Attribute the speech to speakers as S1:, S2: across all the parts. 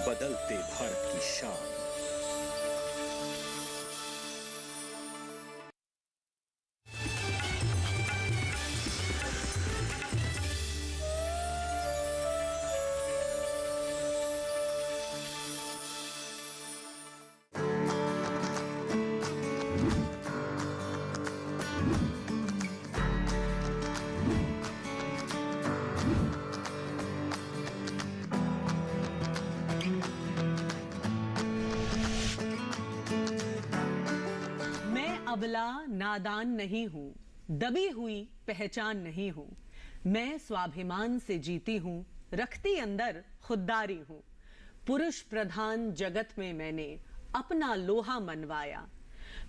S1: बदलते भारत की शान।
S2: अबला नादान नहीं हूँ, दबी हुई पहचान नहीं हूँ। मैं स्वाभिमान से जीती हूँ, रखती अंदर खुददारी हूँ। पुरुष प्रधान जगत में मैंने अपना लोहा मनवाया।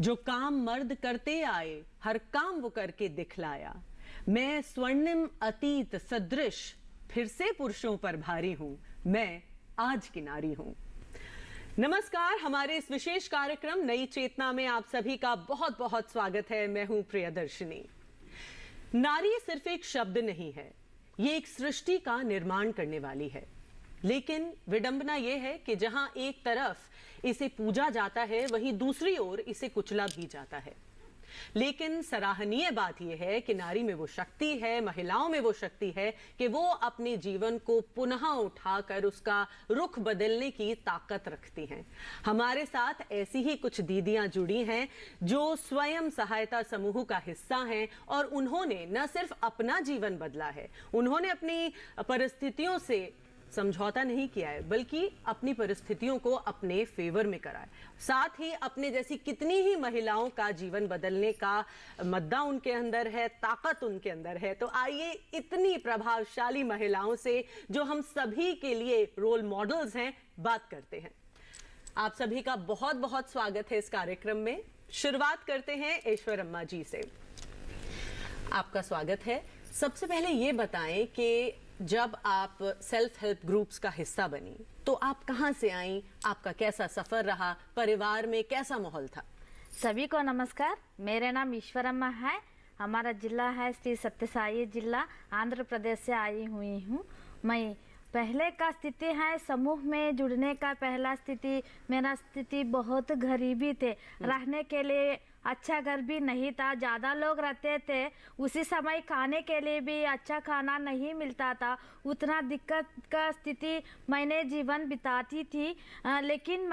S2: जो काम मर्द करते आए, हर काम वो करके दिखलाया। मैं स्वर्णिम अतीत सदृश फिर से पुरुषों पर भारी हूँ। मैं आज की नारी हूँ। नमस्कार, हमारे इस विशेष कार्यक्रम नई चेतना में आप सभी का बहुत बहुत स्वागत है। मैं हूं प्रियदर्शिनी। नारी सिर्फ एक शब्द नहीं है, ये एक सृष्टि का निर्माण करने वाली है। लेकिन विडंबना यह है कि जहां एक तरफ इसे पूजा जाता है, वहीं दूसरी ओर इसे कुचला भी जाता है। लेकिन सराहनीय बात यह है कि नारी में वो शक्ति है, महिलाओं में वो शक्ति है कि वो अपने जीवन को पुनः उठाकर उसका रुख बदलने की ताकत रखती हैं। हमारे साथ ऐसी ही कुछ दीदियां जुड़ी हैं जो स्वयं सहायता समूह का हिस्सा हैं और उन्होंने न सिर्फ अपना जीवन बदला है, उन्होंने अपनी परिस्थितियों से समझौता नहीं किया है, बल्कि अपनी परिस्थितियों को अपने फेवर में करा है। साथ ही अपने जैसी कितनी ही महिलाओं का जीवन बदलने का मद्दा उनके अंदर है, ताकत उनके अंदर है। तो आइए इतनी प्रभावशाली महिलाओं से, जो हम सभी के लिए रोल मॉडल्स हैं, बात करते हैं। आप सभी का बहुत बहुत स्वागत है इस कार्यक्रम में। शुरुआत करते हैं ईश्वर अम्मा जी से। आपका स्वागत है। सबसे पहले ये बताएं कि जब आप सेल्फ हेल्प ग्रुप्स का हिस्सा बनी तो आप कहां से आई, आपका कैसा सफर रहा, परिवार में कैसा माहौल था?
S3: सभी को नमस्कार, मेरा नाम ईश्वरम्मा है। हमारा जिला है श्री सत्यसाई जिला, आंध्र प्रदेश से आई हुई हूँ मैं। पहले का स्थिति है समूह में जुड़ने का पहला स्थिति, मेरा स्थिति बहुत गरीबी थे। रहने के लिए अच्छा घर भी नहीं था, ज़्यादा लोग रहते थे। उसी समय खाने के लिए भी अच्छा खाना नहीं मिलता था। उतना दिक्कत का स्थिति मैंने जीवन बिताती थी। लेकिन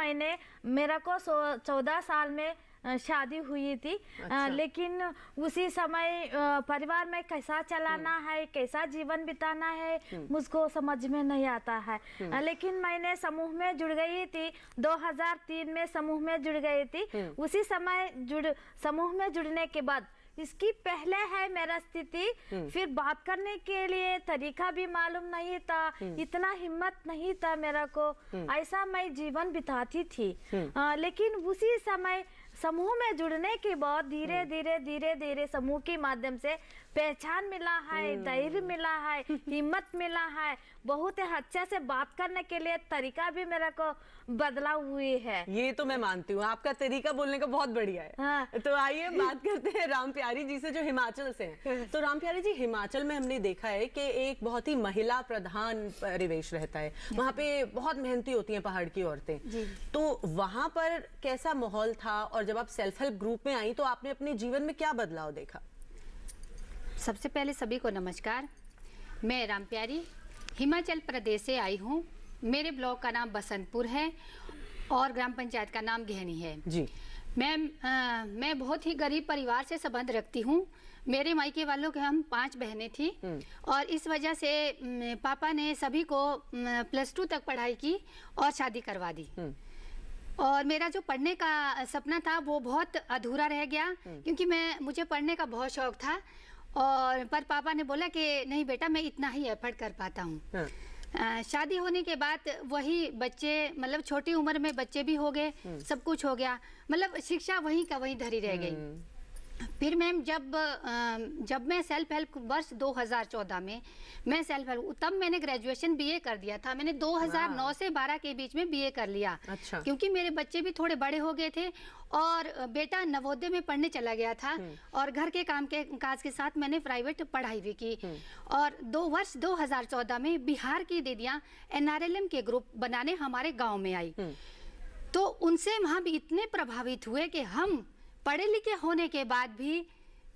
S3: मेरा को 14 साल में शादी हुई थी। अच्छा। लेकिन उसी समय परिवार में कैसा चलाना है, कैसा जीवन बिताना है, मुझको समझ में नहीं आता है। लेकिन मैंने समूह में जुड़ गई थी, 2003 में समूह में जुड़ गई थी। उसी समय समूह में जुड़ने के बाद इसकी पहले है मेरा स्थिति, फिर बात करने के लिए तरीका भी मालूम नहीं था, इतना हिम्मत नहीं था मेरा को, ऐसा मैं जीवन बिताती थी। लेकिन उसी समय समूह में जुड़ने के बाद धीरे धीरे समूह के माध्यम से पहचान मिला है, धैर्य मिला है, हिम्मत मिला है। बहुत अच्छे से बात करने के लिए तरीका भी मेरा को बदलाव हुई है।
S2: ये तो मैं मानती हूँ, आपका तरीका बोलने का बहुत बढ़िया है। हाँ। तो आइए बात करते हैं राम प्यारी जी से, जो हिमाचल से हैं। तो राम प्यारी जी, हिमाचल में हमने देखा है कि एक बहुत ही महिला प्रधान परिवेश रहता है, वहाँ पे बहुत मेहनती होती हैं पहाड़ की औरतें। तो वहाँ पर कैसा माहौल था, और जब आप सेल्फ हेल्प ग्रुप में आई तो आपने अपने जीवन में क्या बदलाव देखा?
S4: सबसे पहले सभी को नमस्कार। मैं राम प्यारी हिमाचल प्रदेश से आई हूँ। मेरे ब्लॉक का नाम बसंतपुर है और ग्राम पंचायत का नाम घेनी है जी। मैं बहुत ही गरीब परिवार से संबंध रखती हूँ। मेरे मायके वालों के हम 5 बहनें थी और इस वजह से पापा ने सभी को +2 तक पढ़ाई की और शादी करवा दी। और मेरा जो पढ़ने का सपना था वो बहुत अधूरा रह गया, क्योंकि मुझे पढ़ने का बहुत शौक था। और पर पापा ने बोला कि नहीं बेटा, मैं इतना ही एफर्ट कर पाता हूँ। शादी होने के बाद वही बच्चे, मतलब छोटी उम्र में बच्चे भी हो गए, सब कुछ हो गया, मतलब शिक्षा वहीं का वहीं धरी रह गई। फिर मैम जब मैं सेल्फ हेल्प वर्ष 2014 में मैं सेल्फ हेल्प, तब मैंने ग्रेजुएशन बीए कर दिया था। मैंने 2009 से 12 के बीच में बीए कर लिया।
S2: अच्छा।
S4: क्योंकि मेरे बच्चे भी थोड़े बड़े हो गए थे और बेटा नवोदय में पढ़ने चला गया था और घर के काम के काज के साथ मैंने प्राइवेट पढ़ाई भी की। और 2014 में बिहार की दीदियाँ NRLM के ग्रुप बनाने हमारे गाँव में आई, तो उनसे वहाँ भी इतने प्रभावित हुए कि हम पढ़े लिखे होने के बाद भी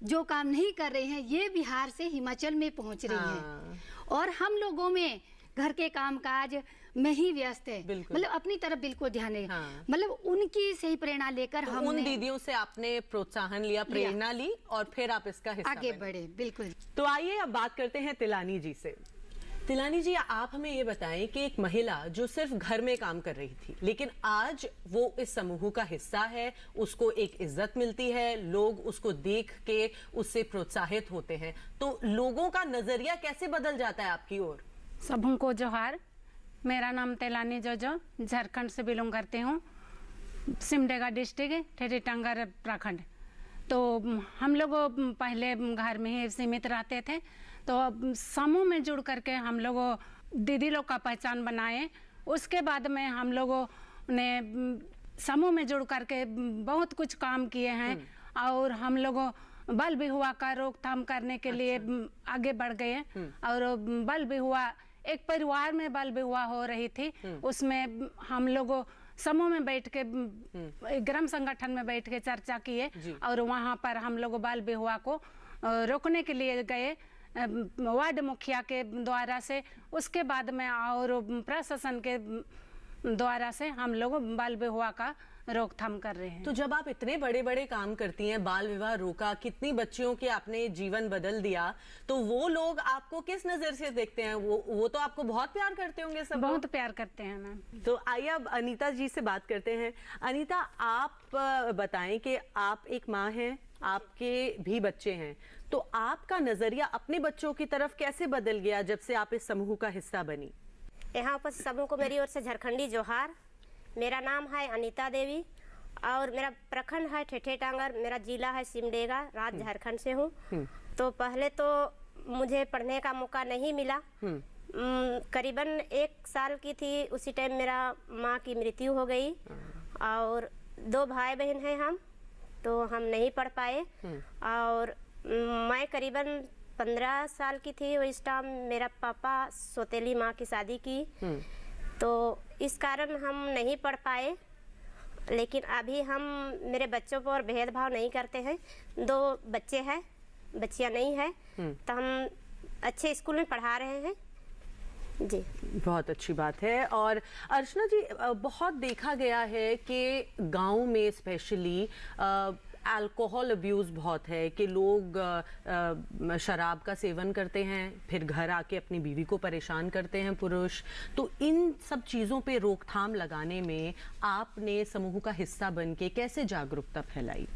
S4: जो काम नहीं कर रहे हैं ये बिहार से हिमाचल में पहुंच रही हैं और हम लोगों में घर के कामकाज में ही व्यस्त है, मतलब अपनी तरफ बिल्कुल ध्यान नहीं। मतलब उनकी सही प्रेरणा लेकर हम
S2: उन दीदियों से आपने प्रोत्साहन लिया, प्रेरणा ली और फिर आप इसका हिस्सा
S4: आगे बढ़े। बिल्कुल।
S2: तो आइए अब बात करते हैं तिलानी जी से। तिलानी जी, आप हमें ये बताएं कि एक महिला जो सिर्फ घर में काम कर रही थी लेकिन आज वो इस समूह का हिस्सा है, उसको एक इज्जत मिलती है, लोग उसको देख के उससे प्रोत्साहित होते हैं, तो लोगों का नजरिया कैसे बदल जाता है आपकी ओर?
S5: सबको जोहार। मेरा नाम तिलानी जोजो, झारखंड से बिलोंग करती हूँ, सिमडेगा डिस्ट्रिक्ट, ठेठी टांगर प्रखंड। तो हम लोग पहले घर में ही सीमित रहते थे, तो समूह में जुड़ करके हम लोग दीदी लोग का पहचान बनाए। उसके बाद में हम लोगों ने समूह में जुड़ करके बहुत कुछ काम किए हैं और हम लोग बल विवाह का रोकथाम करने के लिए आगे बढ़ गए। और बल विवाह, एक परिवार में बल विवाह हो रही थी, उसमें हम लोग समूह में बैठ के ग्राम संगठन में बैठ के चर्चा किए और वहाँ पर हम लोग बाल विवाह को रोकने के लिए गए वार्ड मुखिया के द्वारा से। उसके बाद में और प्रशासन के द्वारा से हम लोग बाल विवाह का रोकथाम कर रहे हैं।
S2: तो जब आप इतने बड़े बड़े काम करती हैं, बाल विवाह रोका, कितनी बच्चियों के आपने जीवन बदल दिया, तो वो लोग आपको किस नजर से देखते हैं? वो तो आपको बहुत प्यार करते होंगे सब।
S5: बहुत प्यार करते हैं मैम।
S2: तो आइए अब अनीता जी से बात करते हैं। अनीता, आप बताएं कि आप एक माँ हैं, आपके भी बच्चे हैं, तो आपका नजरिया अपने बच्चों की तरफ कैसे बदल गया जब से आप इस समूह का हिस्सा बनी?
S6: यहाँ उपस्थित समूह को मेरी ओर से झारखंडी जोहार। मेरा नाम है अनीता देवी और मेरा प्रखंड है ठेठे टांगर, मेरा जिला है सिमडेगा, राज्य झारखंड से हूँ। तो पहले तो मुझे पढ़ने का मौका नहीं मिला। करीबन 1 साल की थी, उसी टाइम मेरा माँ की मृत्यु हो गई और 2 भाई बहन हैं हम, तो हम नहीं पढ़ पाए। और मैं करीबन 15 साल की थी उस टाइम मेरा पापा सौतेली माँ की शादी की, तो इस कारण हम नहीं पढ़ पाए। लेकिन अभी हम मेरे बच्चों पर भेदभाव नहीं करते हैं। 2 बच्चे हैं, बच्चियाँ नहीं है, तो हम अच्छे स्कूल में पढ़ा रहे हैं जी।
S2: बहुत अच्छी बात है। और अर्चना जी, बहुत देखा गया है कि गांव में स्पेशली अल्कोहल अब्यूज़ बहुत है कि लोग शराब का सेवन करते हैं, फिर घर आके अपनी बीवी को परेशान करते हैं पुरुष। तो इन सब चीज़ों पे रोकथाम लगाने में आपने समूह का हिस्सा बन के कैसे जागरूकता फैलाई?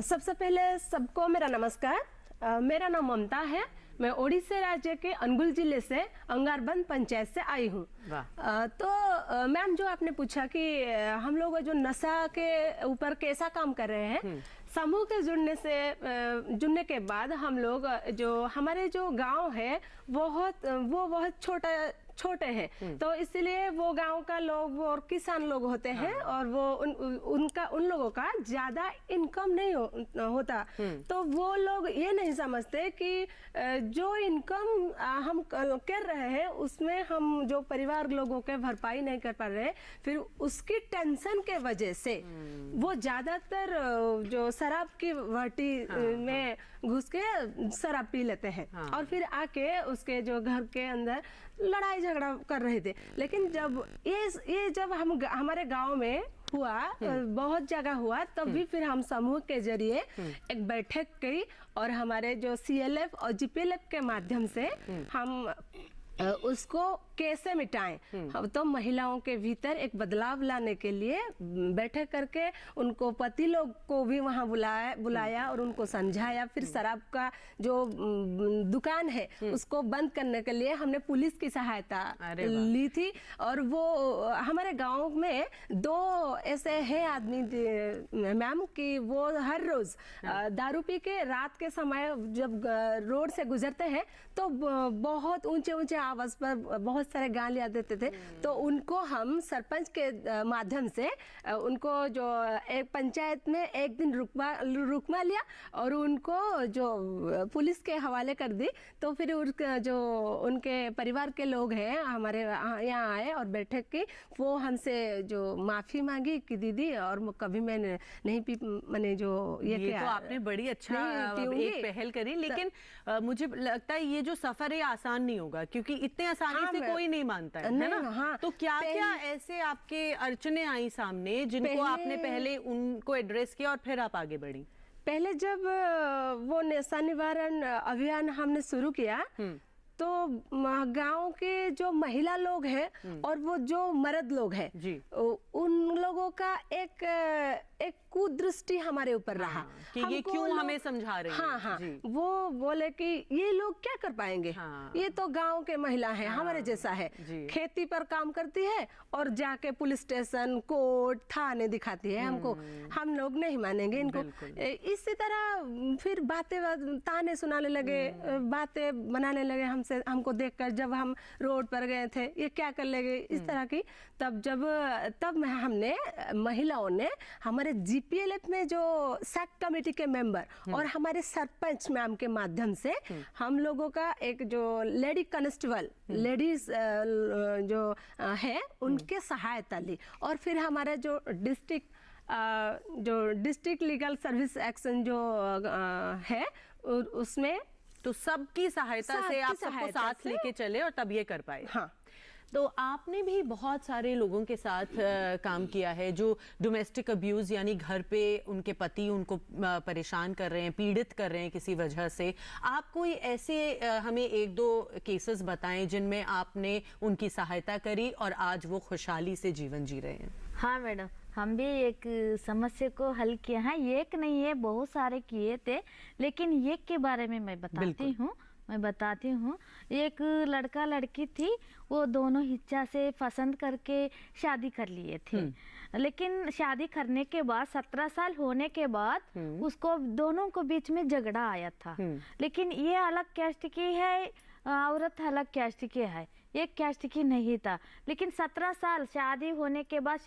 S7: सबसे पहले सबको मेरा नमस्कार। मेरा नाम ममता है, मैं ओडिशा राज्य के अनुगुल जिले से अंगारबंद पंचायत से आई हूँ। तो मैम, जो आपने पूछा कि हम लोग जो नशा के ऊपर कैसा काम कर रहे हैं, समूह के जुड़ने के बाद हम लोग जो हमारे जो गांव है वो बहुत छोटे हैं, तो इसलिए वो गांव का लोग और किसान लोग होते हैं और वो उन लोगों का ज्यादा इनकम नहीं होता। तो वो लोग ये नहीं समझते कि जो इनकम हम कर रहे हैं उसमें हम जो परिवार लोगों के भरपाई नहीं कर पा रहे, फिर उसकी टेंशन के वजह से वो ज्यादातर जो शराब की भट्टी में घुस के शराब पी लेते हैं और फिर आके उसके जो घर के अंदर लड़ाई झगड़ा कर रहे थे। लेकिन जब ये जब हमारे गांव में हुआ, बहुत जगह हुआ, तब भी फिर हम समूह के जरिए एक बैठक की और हमारे जो CLF और GPLF के माध्यम से हम उसको कैसे मिटाएं। तो महिलाओं के भीतर एक बदलाव लाने के लिए बैठक करके उनको पति लोग को भी वहां बुलाया और उनको समझाया। फिर शराब का जो दुकान है उसको बंद करने के लिए हमने पुलिस की सहायता ली थी। और वो हमारे गांव में 2 ऐसे हैं आदमी मैम कि वो हर रोज दारू पी के रात के समय जब रोड से गुजरते हैं तो बहुत ऊंचे ऊंचे आवाज पर बहुत सारे गालियां देते थे। तो उनको हम सरपंच के माध्यम से उनको जो एक पंचायत में एक दिन रुकवा लिया और उनको जो पुलिस के हवाले कर दी। तो फिर जो उनके परिवार के लोग हैं हमारे यहाँ आए और बैठक की, वो हमसे जो माफी मांगी कि दीदी और कभी मैं नहीं पी, मैंने जो
S2: ये तो आपने बड़ी अच्छा एक पहल करी। लेकिन मुझे लगता है ये जो सफर है आसान नहीं होगा, क्योंकि इतने आसानी से कोई नहीं मानता है ना।
S7: हाँ,
S2: तो क्या क्या ऐसे आपके अड़चने आई सामने जिनको आपने पहले उनको एड्रेस किया और फिर आप आगे बढ़ी?
S7: पहले जब वो नशा निवारण अभियान हमने शुरू किया तो गांव के जो महिला लोग हैं और वो जो मर्द लोग हैं उन लोगों का एक कुदृष्टि हमारे ऊपर रहा
S2: कि ये क्यों हमें समझा रहे हैं।
S7: हाँ, वो बोले कि ये लोग क्या कर पाएंगे। ये तो गांव के महिला है, हमारे जैसा है, खेती पर काम करती है और जाके पुलिस स्टेशन कोर्ट थाने दिखाती है हमको, हम लोग नहीं मानेंगे इनको। इसी तरह फिर बातें ताने सुनाने लगे, बातें बनाने लगे हमको देखकर। जब हम रोड पर गए थे ये क्या कर लेंगे इस तरह की। तब हमने महिलाओं ने हमारे जीपीएलएफ में जो सेक्ट कमेटी के मेंबर और हमारे सरपंच मैम के माध्यम से हम लोगों का एक जो लेडी कांस्टेबल लेडीज जो है उनके सहायता ली। और फिर हमारा जो डिस्ट्रिक्ट लीगल सर्विस एक्शन जो है उसमें
S2: तो सबकी सहायता से आप सबको साथ लेके चले और तब ये कर पाए।
S7: हाँ,
S2: तो आपने भी बहुत सारे लोगों के साथ काम किया है जो डोमेस्टिक अब्यूज यानी घर पे उनके पति उनको परेशान कर रहे हैं, पीड़ित कर रहे हैं किसी वजह से। आप कोई ऐसे हमें 1-2 केसेस बताएं जिनमें आपने उनकी सहायता करी और आज वो खुशहाली से जीवन जी रहे हैं।
S3: हाँ मैडम, हम भी एक समस्या को हल किया है। एक नहीं है, बहुत सारे किए थे, लेकिन एक के बारे में मैं बताती हूँ। एक लड़का लड़की थी, वो दोनों इच्छा से पसंद करके शादी कर लिए थे। लेकिन शादी करने के बाद 17 साल होने के बाद उसको दोनों को बीच में झगड़ा आया था। लेकिन ये अलग कैस्ट की है, औरत अलग कैस्ट की है, एक कैस्ट की नहीं था। लेकिन 17 साल शादी होने के बाद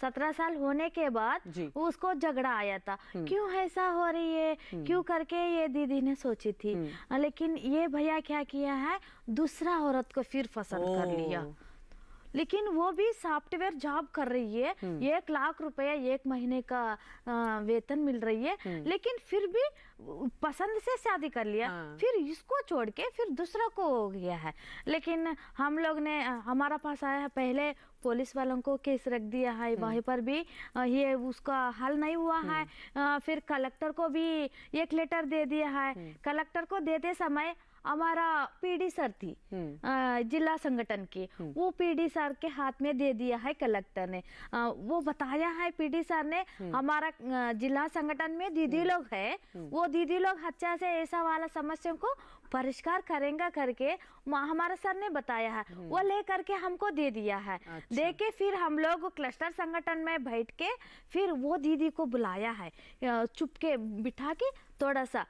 S3: 17 साल होने के बाद उसको झगड़ा आया था। क्यों ऐसा हो रही है, क्यों करके ये दीदी ने सोची थी। लेकिन ये भैया क्या किया है, दूसरा औरत को फिर पसंद कर लिया। लेकिन वो भी सॉफ्टवेयर जॉब कर रही है, 1 लाख रुपया 1 महीने का वेतन मिल रही है। लेकिन फिर भी पसंद से शादी कर लिया। फिर इसको छोड़ के फिर दूसरा को हो गया है। लेकिन हम लोग ने हमारा पास आया है, पहले पुलिस वालों को केस रख दिया है, वहीं पर भी ये उसका हल नहीं हुआ है। फिर कलेक्टर को भी एक लेटर दे दिया है। कलेक्टर को देते समय हमारा पीडी सर थी जिला संगठन की, वो पीडी सर के हाथ में दे दिया है कलेक्टर ने। वो बताया है पीडी सर ने, हमारा जिला संगठन में दीदी लोग है, वो दीदी लोग अच्छा से ऐसा वाला समस्या को परिष्कार करेंगे करके हमारा सर ने बताया है। वो ले करके हमको दे दिया है। दे के फिर हम लोग क्लस्टर संगठन में बैठ के फिर वो दीदी को बुलाया है, चुप के बिठा के थोड़ा सा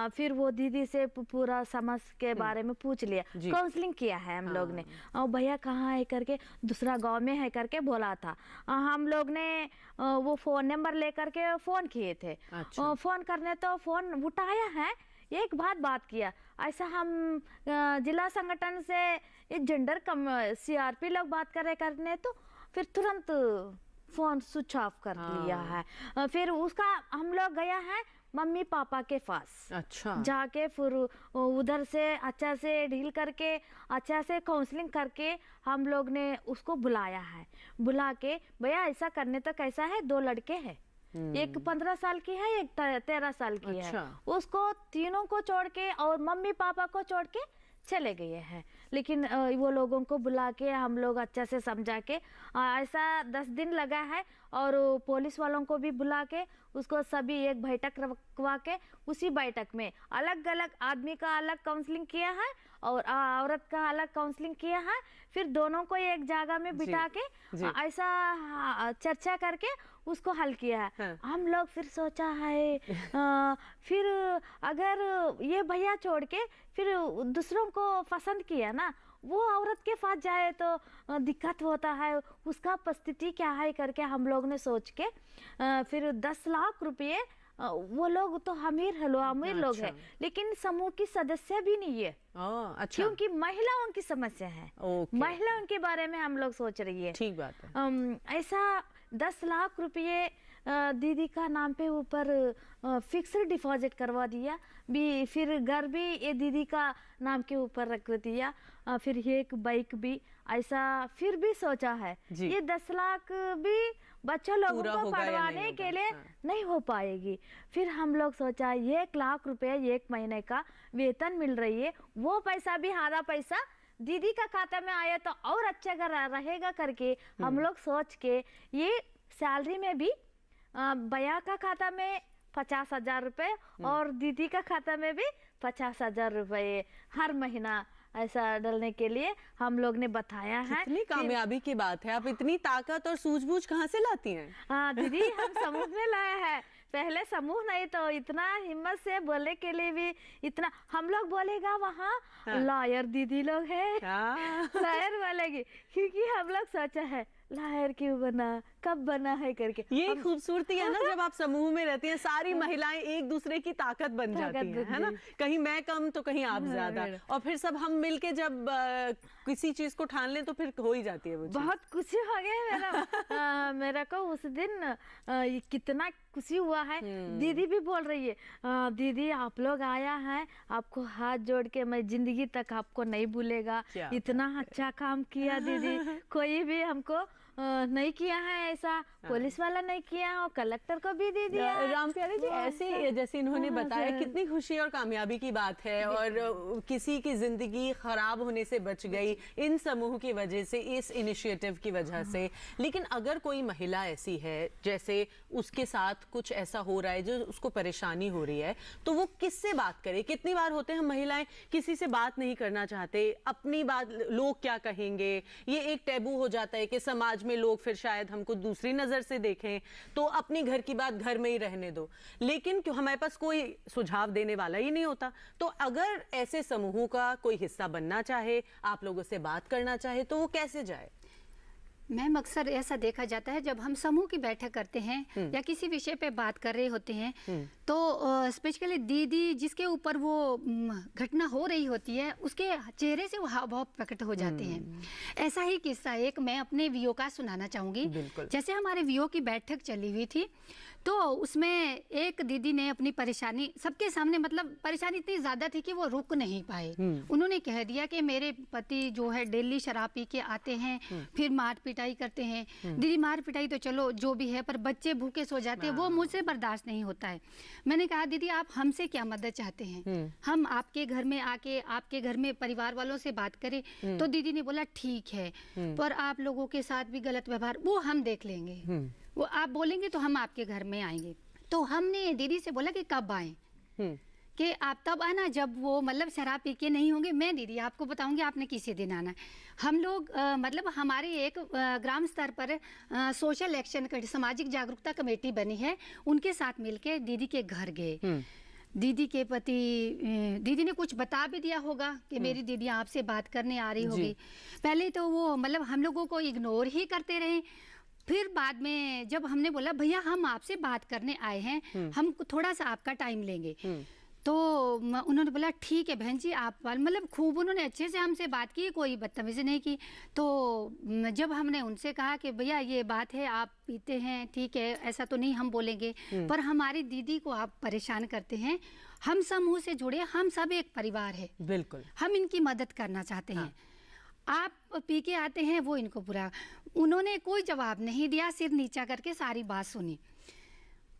S3: फिर वो दीदी से पूरा समझ के बारे में पूछ लिया, काउंसलिंग किया है हम लोग ने। और भैया कहाँ है करके, दूसरा गांव में है करके बोला था। हम लोग ने वो फोन नंबर लेकर के फोन किए थे। फोन करने तो फोन उठाया है, एक बात किया, ऐसा हम जिला संगठन से जेंडर कम सीआरपी लोग बात करने तो फिर तुरंत फोन स्विच ऑफ कर लिया है। फिर उसका हम लोग गया है मम्मी पापा के पास। अच्छा। जाके फिर उधर से अच्छा से डील करके अच्छा से काउंसलिंग करके हम लोग ने उसको बुलाया है। बुला के भैया ऐसा करने तो कैसा है, 2 लड़के हैं, एक 15 साल की है, एक 13 साल की है। उसको तीनों को छोड़ के और मम्मी पापा को छोड़ के चले गए हैं। लेकिन वो लोगों को बुला के हम लोग अच्छा से समझा के ऐसा 10 दिन लगा है, और पुलिस वालों को भी बुला के उसको सभी एक बैठक रखवा के उसी बैठक में अलग अलग आदमी का अलग काउंसलिंग किया है और औरत का अलग काउंसलिंग किया है। फिर दोनों को एक जगह में बिठा के ऐसा चर्चा करके उसको हल किया है।
S2: हाँ।
S3: हम लोग फिर सोचा है फिर अगर ये भैया छोड़ के फिर दूसरों को पसंद किया ना, वो औरत के पास जाए तो दिक्कत होता है, उसका परिस्थिति क्या है करके हम लोग ने सोच के फिर 10 लाख रुपये, वो लोग तो अमीर है, अमीर लोग हैं, लेकिन समूह की सदस्य भी नहीं है।
S2: अच्छा,
S3: क्योंकि महिलाओं की समस्या है, महिलाओं के बारे में हम लोग सोच रही है।
S2: ठीक बात है।
S3: ऐसा 10 लाख रुपये दीदी का नाम पे ऊपर फिक्स्ड डिपॉजिट करवा दिया भी, फिर घर भी ये दीदी का नाम के ऊपर रख दिया, फिर एक बाइक भी। ऐसा फिर भी सोचा है ये 10 लाख भी बच्चों लोगों को पढ़वाने के लिए नहीं हो पाएगी। फिर हम लोग सोचा 1 लाख रुपए 1 महीने का वेतन मिल रही है, वो पैसा भी आधा पैसा दीदी का खाता में आया तो और अच्छा रहेगा करके हम लोग सोच के ये सैलरी में भी भैया का खाता में 50,000 रुपए और दीदी का खाता में भी 50,000 रुपए हर महीना ऐसा डालने के लिए हम लोग ने बताया है।
S2: कितनी कामयाबी की बात है। आप इतनी ताकत और सूझबूझ कहाँ से लाती हैं?
S3: दीदी हम समूह में लाए हैं, पहले समूह नहीं तो इतना हिम्मत से बोलने के लिए भी इतना हम लोग बोलेगा वहाँ लॉयर दीदी लोग है, लॉयर बोलेगी, क्योंकि हम लोग सोचा है लॉयर क्यों बना, कब बना है करके।
S2: ये खूबसूरती है ना, जब आप समूह में रहती हैं सारी महिलाएं एक दूसरे की ताकत बन जाती हैं, है ना, कहीं मैं कम तो कहीं आप ज्यादा, और फिर सब हम मिलके जब किसी चीज को ठान लें तो फिर हो ही जाती है वो चीज।
S3: बहुत खुशी हो गया मेरा मेरा को उस दिन कितना खुशी हुआ है। दीदी भी बोल रही है दीदी आप लोग आया है, आपको हाथ जोड़ के मैं जिंदगी तक आपको नहीं भूलेगा, इतना अच्छा काम किया दीदी, कोई भी हमको नहीं किया है ऐसा, पुलिस वाला नहीं किया और कलेक्टर को भी दे दिया।
S2: राम प्यारे जी, ऐसे जैसे इन्होंने बताया कितनी खुशी और कामयाबी की बात है, और किसी की जिंदगी खराब होने से बच गई इन समूह की वजह से, इस इनिशिएटिव की वजह से। लेकिन अगर कोई महिला ऐसी है जैसे उसके साथ कुछ ऐसा हो रहा है जो उसको परेशानी हो रही है, तो वो किससे बात करे? कितनी बार होते हैं हम महिलाएं किसी से बात नहीं करना चाहते, अपनी बात लोग क्या कहेंगे, ये एक टैबू हो जाता है कि समाज में लोग फिर शायद हमको दूसरी नजर से देखें, तो अपनी घर की बात घर में ही रहने दो। लेकिन क्यों हमारे पास कोई सुझाव देने वाला ही नहीं होता। तो अगर ऐसे समूहों का कोई हिस्सा बनना चाहे, आप लोगों से बात करना चाहे, तो वो कैसे जाए?
S4: मैम अक्सर ऐसा देखा जाता है जब हम समूह की बैठक करते हैं या किसी विषय पे बात कर रहे होते हैं, तो स्पेशली दीदी जिसके ऊपर वो घटना हो रही होती है उसके चेहरे से वो हाव भाव प्रकट हो जाते हैं। ऐसा ही किस्सा एक मैं अपने वीओ का सुनाना चाहूंगी। जैसे हमारे वीओ की बैठक चली हुई थी, तो उसमें एक दीदी ने अपनी परेशानी सबके सामने, मतलब परेशानी इतनी ज़्यादा थी कि वो रुक नहीं पाए। उन्होंने कह दिया कि मेरे पति जो है डेली शराब पी के आते हैं, फिर मार पिटाई करते हैं। दीदी मार पिटाई तो चलो जो भी है, पर बच्चे भूखे सो जाते हैं, वो मुझसे बर्दाश्त नहीं होता है। मैंने कहा दीदी आप हमसे क्या मदद चाहते हैं, हम आपके घर में आके आपके घर में परिवार वालों से बात करें। तो दीदी ने बोला ठीक है, पर आप लोगों के साथ भी गलत व्यवहार वो हम देख लेंगे, वो आप बोलेंगे तो हम आपके घर में आएंगे। तो हमने दीदी से बोला कि कब आए, कि आप तब आना जब वो मतलब शराब पी के नहीं होंगे। मैं दीदी आपको बताऊंगी आपने किसी दिन आना है। हम लोग मतलब हमारी एक ग्राम स्तर पर सोशल एक्शन सामाजिक जागरूकता कमेटी बनी है, उनके साथ मिलके दीदी के घर गए। दीदी के पति, दीदी ने कुछ बता भी दिया होगा कि मेरी दीदी आपसे बात करने आ रही होगी। पहले तो वो मतलब हम लोगों को इग्नोर ही करते रहे। फिर बाद में जब हमने बोला भैया हम आपसे बात करने आए हैं, हम थोड़ा सा आपका टाइम लेंगे, तो उन्होंने बोला ठीक है बहन जी आप, मतलब खूब उन्होंने अच्छे से हमसे बात की, कोई बदतमीजी नहीं की। तो जब हमने उनसे कहा कि भैया ये बात है, आप पीते हैं ठीक है, ऐसा तो नहीं हम बोलेंगे, पर हमारी दीदी को आप परेशान करते हैं, हम समूह से जुड़े, हम सब एक परिवार है, बिल्कुल हम इनकी मदद करना चाहते हैं। आप पी के आते हैं वो इनको बुरा। उन्होंने कोई जवाब नहीं दिया, सिर नीचा करके सारी बात सुनी।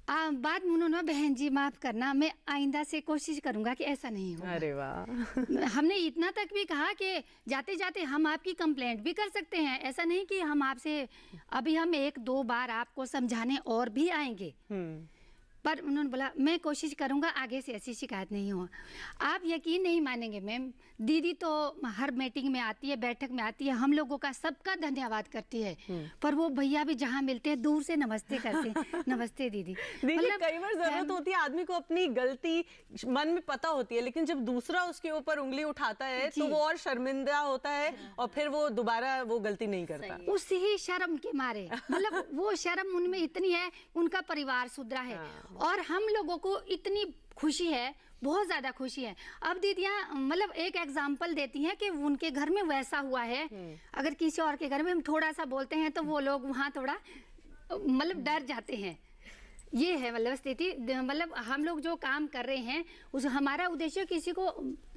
S4: बात उन्होंने बहन जी माफ करना, मैं आइंदा से कोशिश करूंगा कि ऐसा नहीं हो।
S2: अरे वाह।
S4: हमने इतना तक भी कहा कि जाते जाते हम आपकी कंप्लेंट भी कर सकते हैं, ऐसा नहीं कि हम आपसे, अभी हम 1-2 बार आपको समझाने और भी आएंगे। पर उन्होंने बोला मैं कोशिश करूंगा आगे से ऐसी शिकायत नहीं हो। आप यकीन नहीं मानेंगे मैम, दीदी तो हर मीटिंग में आती है, बैठक में आती है, हम लोगों का सबका धन्यवाद करती है, पर वो भैया भी जहाँ मिलते हैं दूर से नमस्ते करते हैं। नमस्ते दीदी।
S2: देखिए कई बार जरूरत होती है, आदमी को अपनी गलती मन में पता होती है, लेकिन जब दूसरा उसके ऊपर उंगली उठाता है तो वो और शर्मिंदा होता है और फिर वो दोबारा वो गलती नहीं करता।
S4: उसी ही शर्म के मारे, मतलब वो शर्म उनमें इतनी है, उनका परिवार सुधरा है और हम लोगों को इतनी खुशी है, बहुत ज़्यादा खुशी है। अब दीदियाँ मतलब एक एग्जाम्पल देती हैं कि उनके घर में वैसा हुआ है, अगर किसी और के घर में हम थोड़ा सा बोलते हैं तो वो लोग वहाँ थोड़ा मतलब डर जाते हैं। ये है मतलब स्थिति। मतलब हम लोग जो काम कर रहे हैं उस हमारा उद्देश्य किसी को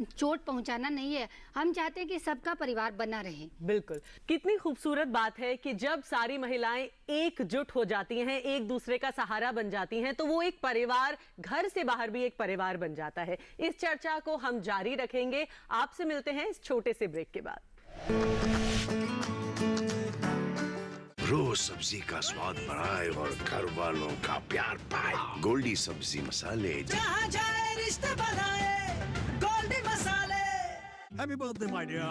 S4: चोट पहुंचाना नहीं है, हम चाहते हैं कि सबका परिवार बना रहे।
S2: बिल्कुल, कितनी खूबसूरत बात है कि जब सारी महिलाएं एकजुट हो जाती हैं, एक दूसरे का सहारा बन जाती हैं, तो वो एक परिवार, घर से बाहर भी एक परिवार बन जाता है। इस चर्चा को हम जारी रखेंगे। आपसे मिलते हैं इस छोटे से ब्रेक के बाद।
S8: रोज सब्जी का स्वाद बढ़ाए और घर वालों का प्यार पाए। गोल्डी सब्जी मसाले,
S1: जहाँ जाए रिश्ते बनाए, गोल्डी मसाले।
S9: Happy birthday my dear.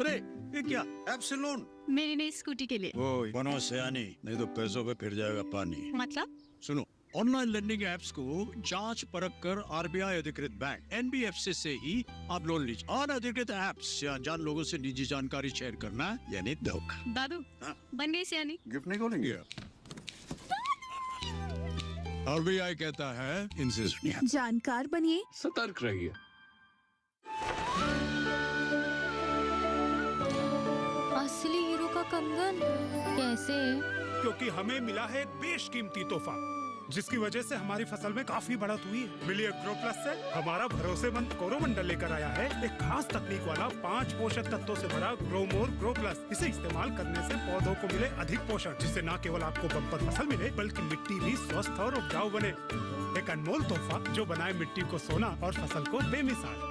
S9: अरे ये क्या एप्सिलॉन?
S10: मेरी नई स्कूटी के लिए।
S9: ओए बनो सयानी, नहीं तो पैसों पे फिर जाएगा पानी।
S10: मतलब?
S9: सुनो, ऑनलाइन लर्निंग ऐप्स को जांच परख कर आरबीआई अधिकृत बैंक एनबीएफसी से ही आप लोन लीजिए। अनधिकृत ऐप्स या अनजान लोगों से निजी जानकारी शेयर करना यानी धोखा।
S10: दादू बन गई सियानी।
S9: गिफ्ट नहीं खोलेंगे? आरबीआई कहता है इनसे सुनिए,
S10: जानकार बनिए,
S8: सतर्क रहिए।
S10: असली हीरो का कंगन कैसे?
S11: क्योंकि हमें मिला है एक बेशकीमती तोहफा, जिसकी वजह से हमारी फसल में काफी बढ़त हुई है। मिलिए ग्रो प्लस से हमारा भरोसेमंद कोरोमंडल लेकर आया है एक खास तकनीक वाला 5 पोषक तत्वों से भरा ग्रो मोर ग्रो प्लस। इसे इस्तेमाल करने से पौधों को मिले अधिक पोषण, जिससे न केवल आपको बम्पर फसल मिले बल्कि मिट्टी भी स्वस्थ और उपजाऊ बने। एक अनमोल तोहफा जो बनाए मिट्टी को सोना और फसल को बेमिसाल।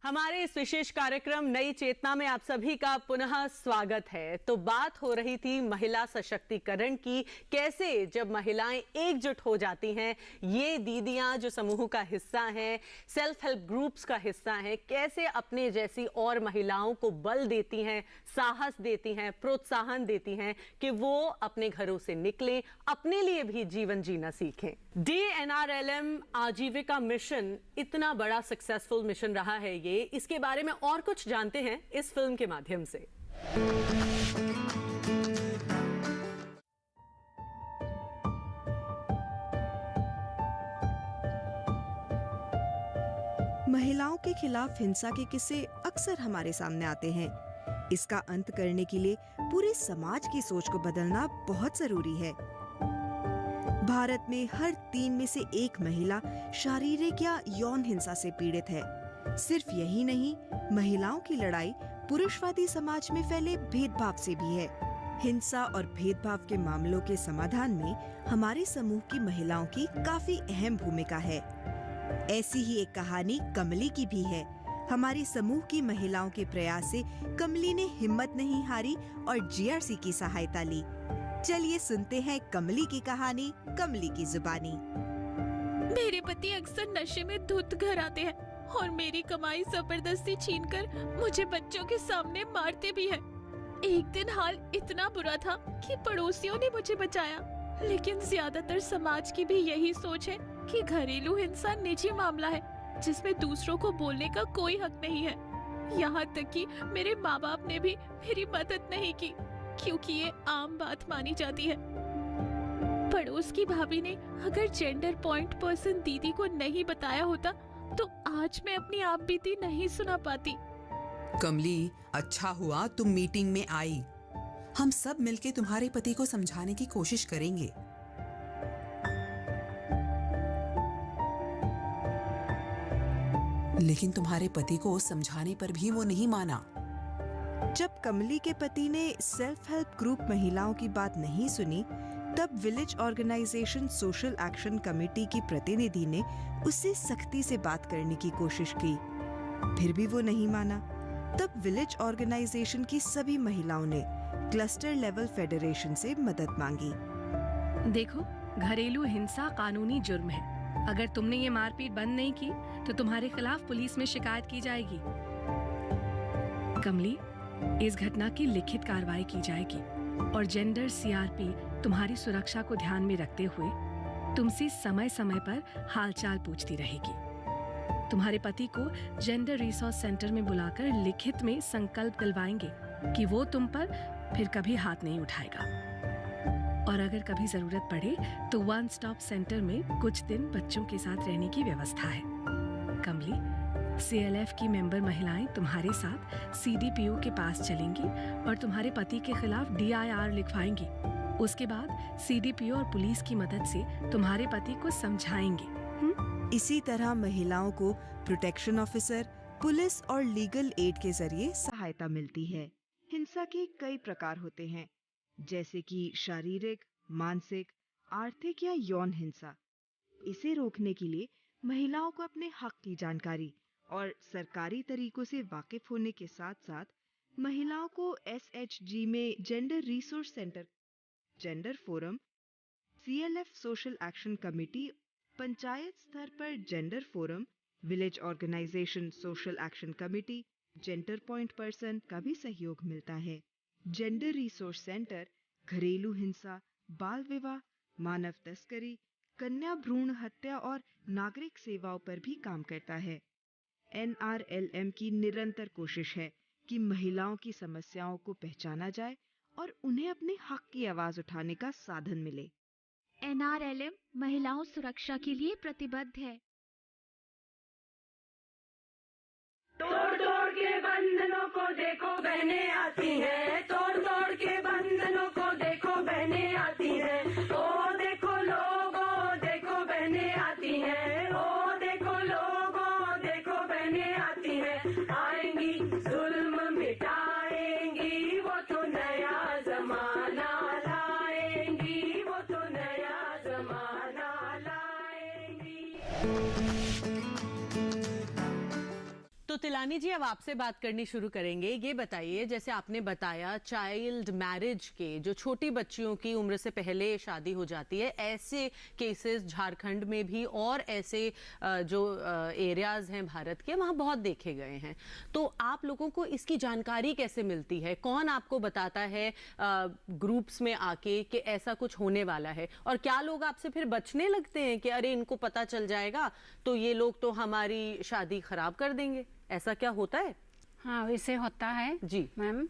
S2: हमारे इस विशेष कार्यक्रम नई चेतना में आप सभी का पुनः स्वागत है। तो बात हो रही थी महिला सशक्तिकरण की, कैसे जब महिलाएं एकजुट हो जाती हैं, ये दीदियां जो समूह का हिस्सा हैं, सेल्फ हेल्प ग्रुप्स का हिस्सा हैं, कैसे अपने जैसी और महिलाओं को बल देती हैं, साहस देती हैं, प्रोत्साहन देती हैं कि वो अपने घरों से निकलें, अपने लिए भी जीवन जीना सीखें। DNRLM आजीविका मिशन इतना बड़ा सक्सेसफुल मिशन रहा है ये, इसके बारे में और कुछ जानते हैं इस फिल्म के माध्यम से।
S12: महिलाओं के खिलाफ हिंसा के किस्से अक्सर हमारे सामने आते हैं। इसका अंत करने के लिए पूरे समाज की सोच को बदलना बहुत जरूरी है। भारत में हर 3 में से 1 महिला शारीरिक या यौन हिंसा से पीड़ित है। सिर्फ यही नहीं, महिलाओं की लड़ाई पुरुषवादी समाज में फैले भेदभाव से भी है। हिंसा और भेदभाव के मामलों के समाधान में हमारे समूह की महिलाओं की काफी अहम भूमिका है। ऐसी ही एक कहानी कमली की भी है। हमारे समूह की महिलाओं के प्रयास से कमली ने हिम्मत नहीं हारी और जीआरसी की सहायता ली। चलिए सुनते हैं कमली की कहानी, कमली की जुबानी।
S10: मेरे पति अक्सर नशे में धुत घर आते हैं और मेरी कमाई जबरदस्ती छीनकर मुझे बच्चों के सामने मारते भी हैं। एक दिन हाल इतना बुरा था कि पड़ोसियों ने मुझे बचाया, लेकिन ज्यादातर समाज की भी यही सोच है कि घरेलू हिंसा निजी मामला है जिसमें दूसरों को बोलने का कोई हक नहीं है। यहाँ तक कि मेरे माँ बाप ने भी मेरी मदद नहीं की, क्योंकि ये आम बात मानी जाती है। पड़ोस की भाभी ने अगर जेंडर पॉइंट पर्सन दीदी को नहीं बताया होता तो आज मैं अपनी आप बीती नहीं सुना पाती।
S13: कमली, अच्छा हुआ तुम मीटिंग में आई। हम सब मिलके तुम्हारे पति को समझाने की कोशिश करेंगे। लेकिन तुम्हारे पति को समझाने पर भी वो नहीं माना।
S12: जब कमली के पति ने सेल्फ हेल्प ग्रुप महिलाओं की बात नहीं सुनी, तब village organisation social action committee की प्रतिनिधि ने उससे सख्ती से बात करने की कोशिश की। फिर भी वो नहीं माना। तब विलेज ऑर्गेनाइजेशन की सभी महिलाओं ने क्लस्टर लेवल फेडरेशन से मदद मांगी।
S14: देखो, घरेलू हिंसा कानूनी जुर्म है। अगर तुमने ये मारपीट बंद नहीं की तो तुम्हारे खिलाफ पुलिस में शिकायत की जाएगी। कमली, इस घटना की लिखित कार्रवाई की जाएगी और जेंडर सीआरपी तुम्हारी सुरक्षा को ध्यान में रखते हुए तुमसे समय समय पर हालचाल पूछती रहेगी। तुम्हारे पति को जेंडर रिसोर्स सेंटर में बुलाकर लिखित में संकल्प दिलवाएंगे कि वो तुम पर फिर कभी हाथ नहीं उठाएगा। और अगर कभी जरूरत पड़े तो वन स्टॉप सेंटर में कुछ दिन बच्चों के साथ रहने की व्यवस्था है। कमली, CLF की मेंबर महिलाएं तुम्हारे साथ CDPO के पास चलेंगी और तुम्हारे पति के खिलाफ DIR लिखवाएंगी। उसके बाद CDPO और पुलिस की मदद से तुम्हारे पति को समझाएंगे।
S12: इसी तरह महिलाओं को प्रोटेक्शन ऑफिसर, पुलिस और लीगल एड के जरिए सहायता मिलती है। हिंसा के कई प्रकार होते हैं, जैसे कि शारीरिक, मानसिक, आर्थिक या यौन हिंसा। इसे रोकने के लिए महिलाओं को अपने हक की जानकारी और सरकारी तरीकों से वाकिफ होने के साथ साथ महिलाओं को SHG में gender resource centre, gender forum, CLF social action committee, panchayat स्तर पर gender forum, village organisation social action committee, gender point person का भी सहयोग मिलता है। जेंडर रिसोर्स सेंटर घरेलू हिंसा, बाल विवाह, मानव तस्करी, कन्या भ्रूण हत्या और नागरिक सेवाओं पर भी काम करता है। NRLM की निरंतर कोशिश है कि महिलाओं की समस्याओं को पहचाना जाए और उन्हें अपने हक की आवाज उठाने का साधन मिले।
S10: NRLM महिलाओं सुरक्षा के लिए प्रतिबद्ध है।
S1: तोड़ तोड़ के बंधनों को देखो बहने आती हैं, तोड़ तोड़ के बंधनों को देखो बहने आती हैं। ओ देखो लोगों, देखो बहने आती हैं। ओ देखो लोगों, देखो बहने आती हैं। आएंगी जुल्म मिटाएंगी, वो तो नया जमाना लाएंगी, वो तो नया जमाना लाएंगी।
S2: तो तिलानी जी, अब आपसे बात करनी शुरू करेंगे। ये बताइए, जैसे आपने बताया चाइल्ड मैरिज के, जो छोटी बच्चियों की उम्र से पहले शादी हो जाती है, ऐसे केसेस झारखंड में भी और ऐसे जो एरियाज हैं भारत के, वहाँ बहुत देखे गए हैं। तो आप लोगों को इसकी जानकारी कैसे मिलती है? कौन आपको बताता है ग्रुप्स में आके कि ऐसा कुछ होने वाला है? और क्या लोग आपसे फिर बचने लगते हैं कि अरे इनको पता चल जाएगा तो ये लोग तो हमारी शादी खराब कर देंगे? ऐसा क्या होता है?
S5: हाँ, वैसे होता है
S2: जी
S5: मैम।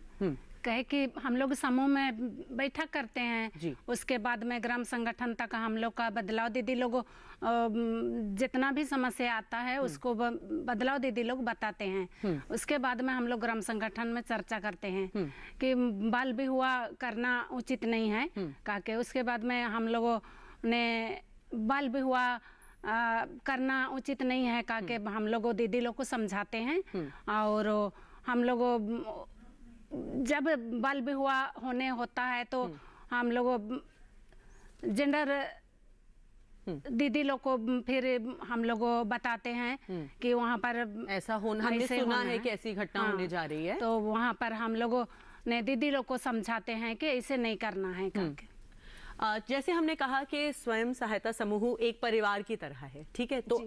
S5: कहे कि हम लोग समूह में बैठक करते हैं, उसके बाद में ग्राम संगठन तक हम लोग का बदलाव दीदी लोग जितना भी समस्या आता है उसको बदलाव दीदी लोग बताते हैं। उसके बाद में हम लोग ग्राम संगठन में चर्चा करते हैं कि बाल विवाह करना उचित नहीं है काके। उसके बाद में हम लोगों ने बाल विवाह करना उचित नहीं है काके हम लोग दीदी लोग को समझाते हैं। और हम लोग जब बाल विवाह होने होता है तो हम लोग जेंडर दीदी लोग को फिर हम लोग बताते हैं कि वहाँ पर
S2: ऐसा होना, हमने सुना है कि ऐसी घटना होने जा रही है।
S5: तो वहाँ पर हम लोगों ने दीदी लोग को समझाते हैं कि इसे नहीं करना है करके।
S2: जैसे हमने कहा कि स्वयं सहायता समूह एक परिवार की तरह है, ठीक है? तो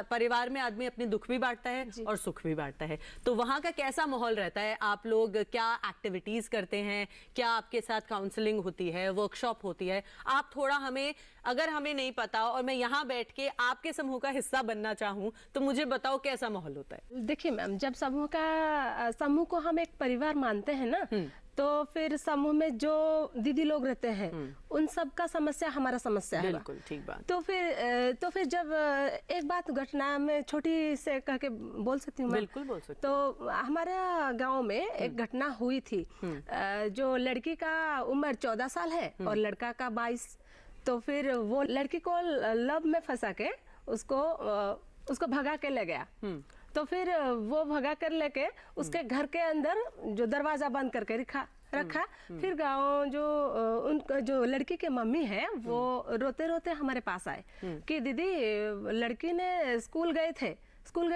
S2: परिवार में आदमी अपने दुख भी बांटता है और सुख भी बांटता है। तो वहाँ का कैसा माहौल रहता है? आप लोग क्या एक्टिविटीज करते हैं? क्या आपके साथ काउंसलिंग होती है, वर्कशॉप होती है? आप थोड़ा हमें, अगर हमें नहीं पता और मैं यहाँ बैठ के आपके समूह का हिस्सा बनना चाहूँ तो मुझे बताओ कैसा माहौल होता है?
S7: देखिए मैम, जब समूह को हम एक परिवार मानते हैं ना, तो फिर समूह में जो दीदी लोग रहते हैं उन सब का समस्या हमारा समस्या है।
S2: बिल्कुल ठीक बात।
S7: तो फिर जब एक बात घटना में छोटी से कह के बोल सकती हूँ?
S2: बिल्कुल बोल सकती।
S7: तो हमारे गांव में एक घटना हुई थी। जो लड़की का उम्र 14 साल है और लड़का का 22। तो फिर वो लड़की को लव में फंसा के उसको भगा के ले गया। तो फिर वो भगा कर लेके उसके घर के अंदर जो दरवाजा बंद करके रखा। फिर गाँव जो लड़की के मम्मी है वो रोते रोते हमारे पास आए कि दीदी लड़की ने स्कूल गए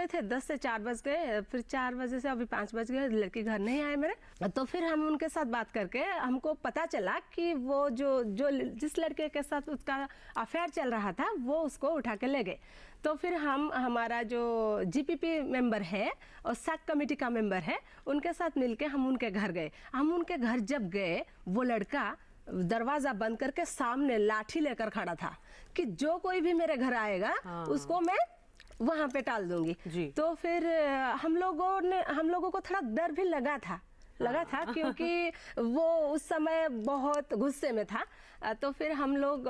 S7: थे 10 से 4 बज गए, फिर 4 बजे से अभी 5 बज गए, लड़की घर नहीं आए मेरे। तो फिर हम उनके साथ बात करके हमको पता चला कि वो जो जिस लड़के के साथ उसका अफेयर चल रहा था वो उसको उठा के ले गए। तो फिर हमारा जो जीपीपी मेंबर है और SAC कमेटी का मेंबर है उनके साथ मिलके हम उनके घर गए। हम उनके घर जब गए वो लड़का दरवाजा बंद करके सामने लाठी लेकर खड़ा था कि जो कोई भी मेरे घर आएगा उसको मैं वहां पे टाल दूंगी। तो फिर हम लोगों को थोड़ा डर भी लगा था क्योंकि वो उस समय बहुत गुस्से में था। तो फिर हम लोग